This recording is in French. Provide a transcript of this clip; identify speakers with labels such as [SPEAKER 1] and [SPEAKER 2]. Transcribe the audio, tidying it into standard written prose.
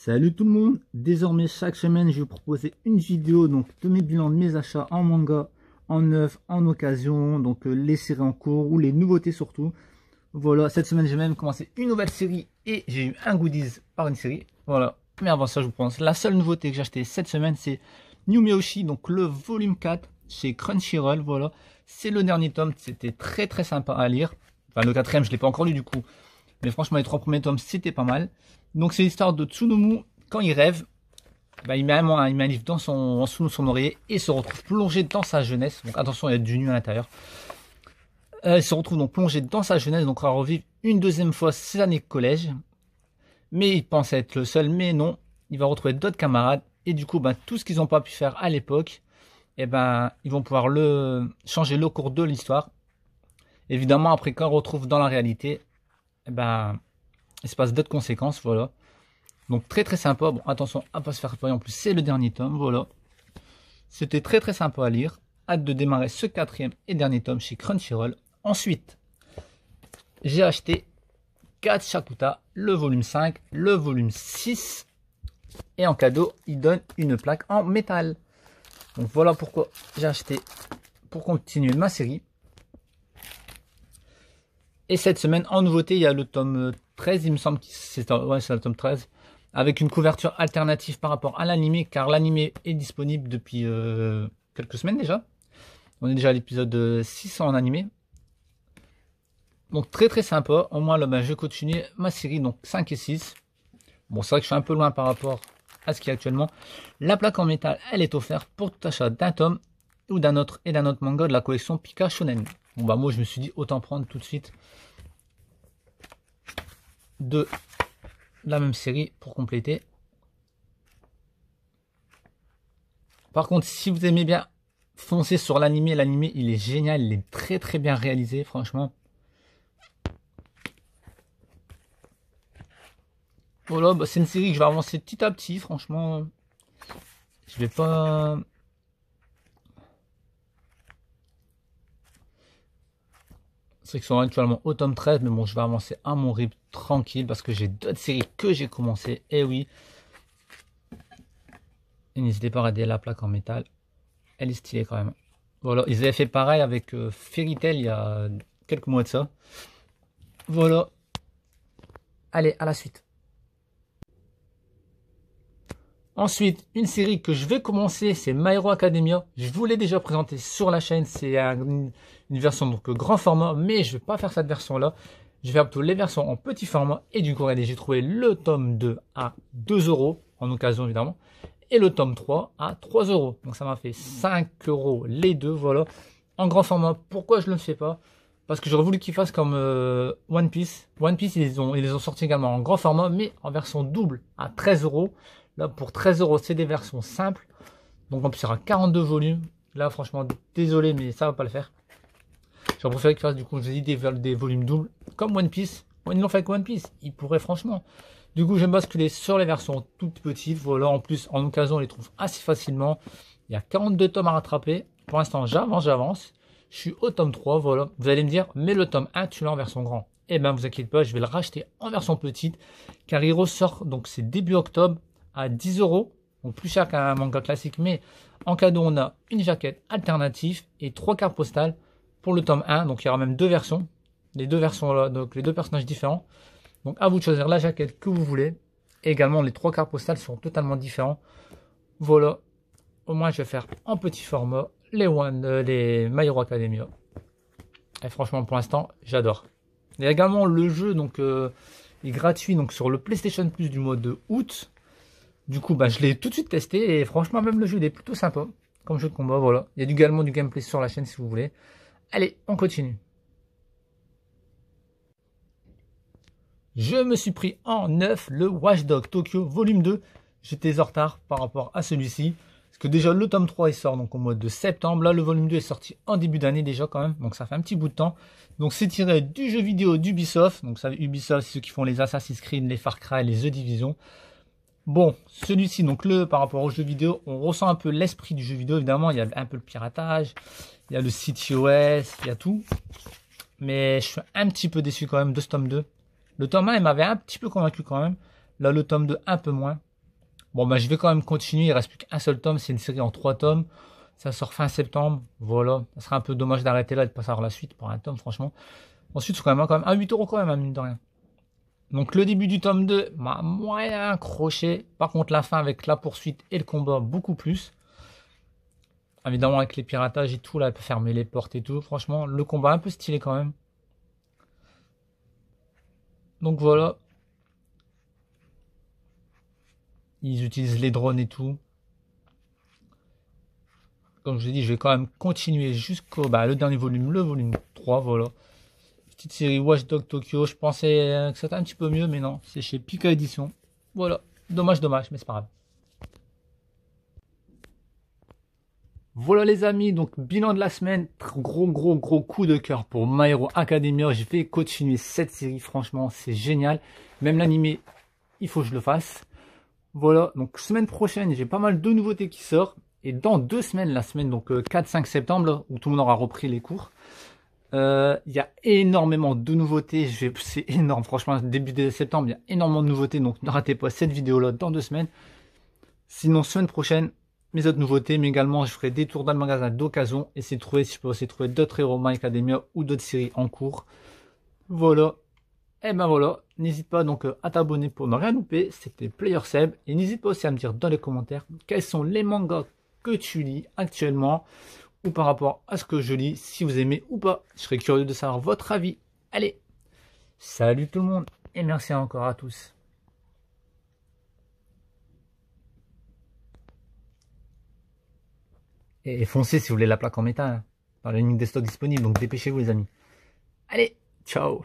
[SPEAKER 1] Salut tout le monde, désormais chaque semaine je vais vous proposer une vidéo donc de mes bilans de mes achats en manga, en neuf, en occasion, donc les séries en cours ou les nouveautés surtout. Voilà, cette semaine j'ai même commencé une nouvelle série et j'ai eu un goodies par une série. Voilà, mais avant ça je vous pense, la seule nouveauté que j'ai acheté cette semaine c'est New Meoshi, donc le volume 4 chez Crunchyroll. Voilà, c'est le dernier tome, c'était très sympa à lire. Enfin le quatrième je l'ai pas encore lu du coup, mais franchement les trois premiers tomes c'était pas mal. Donc c'est l'histoire de Tsunomu, quand il rêve, bah, il met un livre dans en dessous de son oreiller et se retrouve plongé dans sa jeunesse. Donc attention, il y a du nu à l'intérieur. Il se retrouve donc plongé dans sa jeunesse, donc à revivre une deuxième fois ses années de collège. Mais il pense être le seul, mais non, il va retrouver d'autres camarades. Et du coup, bah, tout ce qu'ils n'ont pas pu faire à l'époque, eh ben, ils vont pouvoir changer le cours de l'histoire. Évidemment, après quand on retrouve dans la réalité, eh ben, il se passe d'autres conséquences, voilà. Donc très sympa. Bon, attention à pas se faire spoiler, en plus c'est le dernier tome, voilà. C'était très sympa à lire. Hâte de démarrer ce quatrième et dernier tome chez Crunchyroll. Ensuite, j'ai acheté Gachakuta, le volume 5, le volume 6. Et en cadeau, il donne une plaque en métal. Donc voilà pourquoi j'ai acheté pour continuer ma série. Et cette semaine, en nouveauté, il y a le tome 13, il me semble que c'est le tome 13, avec une couverture alternative par rapport à l'animé, car l'animé est disponible depuis quelques semaines déjà. On est déjà à l'épisode 600 en animé. Donc très sympa. Au moins là, ben, je vais continuer ma série, donc 5 et 6. Bon, c'est vrai que je suis un peu loin par rapport à ce qu'il y a actuellement. La plaque en métal, elle est offerte pour tout achat d'un tome ou d'un autre manga de la collection Pika Shonen. Bon bah moi je me suis dit autant prendre tout de suite de la même série pour compléter. Par contre, si vous aimez bien, foncez sur l'animé. L'animé il est génial, il est très bien réalisé, franchement. Voilà, bah, c'est une série que je vais avancer petit à petit, franchement. Je vais pas... C'est qu'ils sont actuellement au tome 13, mais bon, je vais avancer à mon rythme tranquille parce que j'ai d'autres séries que j'ai commencé. Et oui. Et n'hésitez pas à regarder la plaque en métal. Elle est stylée quand même. Voilà, ils avaient fait pareil avec Fairy Tail il y a quelques mois de ça. Voilà. Allez, à la suite. Ensuite, une série que je vais commencer, c'est My Hero Academia. Je vous l'ai déjà présenté sur la chaîne. C'est une version donc grand format, mais je vais pas faire cette version-là. Je vais faire plutôt les versions en petit format. Et du coup, regardez, j'ai trouvé le tome 2 à 2 €, en occasion évidemment. Et le tome 3 à 3 €. Donc ça m'a fait 5 € les deux, voilà. En grand format, pourquoi je ne le fais pas? Parce que j'aurais voulu qu'ils fassent comme One Piece. One Piece, ils les ont sortis également en grand format, mais en version double à 13 €. Là, pour 13 €, c'est des versions simples. Donc, en plus, il y aura 42 volumes. Là, franchement, désolé, mais ça va pas le faire. J'aurais préféré qu'ils fassent, du coup, je vous ai dit, des volumes doubles. Comme One Piece. Ils l'ont fait avec One Piece. Ils pourraient, franchement. Du coup, j'aime basculer sur les versions toutes petites. Voilà, en plus, en occasion, on les trouve assez facilement. Il y a 42 tomes à rattraper. Pour l'instant, j'avance. Je suis au tome 3, voilà. Vous allez me dire, mais le tome 1, tu l'as en version grand. Eh ben, vous inquiétez pas, je vais le racheter en version petite. Car il ressort, donc c'est début octobre, à 10 €, donc plus cher qu'un manga classique, mais en cadeau on a une jaquette alternative et 3 cartes postales pour le tome 1, donc il y aura même deux versions, les deux versions là, donc les deux personnages différents, donc à vous de choisir la jaquette que vous voulez. Et également les 3 cartes postales sont totalement différents. Voilà, au moins je vais faire en petit format les My Hero Academia, et franchement pour l'instant j'adore. Il y a également le jeu, donc est gratuit donc sur le PlayStation Plus du mois de août. Du coup, bah, je l'ai tout de suite testé et franchement, même le jeu il est plutôt sympa comme jeu de combat. Voilà, il y a également du gameplay sur la chaîne si vous voulez. Allez, on continue. Je me suis pris en neuf le Watch Dogs Tokyo volume 2. J'étais en retard par rapport à celui-ci. Parce que déjà le tome 3 il sort donc au mois de septembre. Là, le volume 2 est sorti en début d'année déjà quand même. Donc ça fait un petit bout de temps. Donc c'est tiré du jeu vidéo d'Ubisoft. Donc ça, Ubisoft, c'est ceux qui font les Assassin's Creed, les Far Cry, les The Division. Bon, celui-ci, donc par rapport au jeu vidéo, on ressent un peu l'esprit du jeu vidéo. Évidemment, il y a un peu le piratage, il y a le CTOS, il y a tout. Mais je suis un petit peu déçu quand même de ce tome 2. Le tome 1, il m'avait un petit peu convaincu quand même. Là, le tome 2, un peu moins. Bon, bah, je vais quand même continuer. Il reste plus qu'un seul tome. C'est une série en 3 tomes. Ça sort fin septembre. Voilà. Ça serait un peu dommage d'arrêter là et de pas savoir la suite pour un tome, franchement. Ensuite, c'est quand même à 8 euros quand même, à mine de rien. Donc, le début du tome 2 m'a moyen accroché. Par contre, la fin avec la poursuite et le combat, beaucoup plus. Évidemment, avec les piratages et tout, là, elle peut fermer les portes et tout. Franchement, le combat un peu stylé quand même. Donc voilà. Ils utilisent les drones et tout. Comme je vous ai dit, je vais quand même continuer jusqu'au le dernier volume, le volume 3, voilà. Petite série Watch Dogs Tokyo, je pensais que c'était un petit peu mieux, mais non, c'est chez Pika Édition. Voilà, dommage, mais c'est pas grave. Voilà les amis, donc bilan de la semaine, gros coup de cœur pour My Hero Academia. Je vais continuer cette série, franchement, c'est génial. Même l'animé, il faut que je le fasse. Voilà, donc semaine prochaine, j'ai pas mal de nouveautés qui sortent. Et dans 2 semaines, la semaine donc 4-5 septembre, là, où tout le monde aura repris les cours, il y a énormément de nouveautés. C'est énorme, franchement, début de septembre, il y a énormément de nouveautés. Donc ne ratez pas cette vidéo-là dans 2 semaines. Sinon, semaine prochaine, mes autres nouveautés, mais également, je ferai des tours dans le magasin d'occasion. Essayer de trouver, si je peux aussi trouver d'autres Hero My Academia ou d'autres séries en cours. Voilà. Et ben voilà, n'hésite pas donc à t'abonner pour ne rien louper, c'était Player Seb, et n'hésite pas aussi à me dire dans les commentaires quels sont les mangas que tu lis actuellement, ou par rapport à ce que je lis, si vous aimez ou pas, je serais curieux de savoir votre avis. Allez, salut tout le monde, et merci encore à tous. Et foncez si vous voulez la plaque en métal, hein, dans la ligne des stocks disponibles, donc dépêchez-vous les amis. Allez, ciao.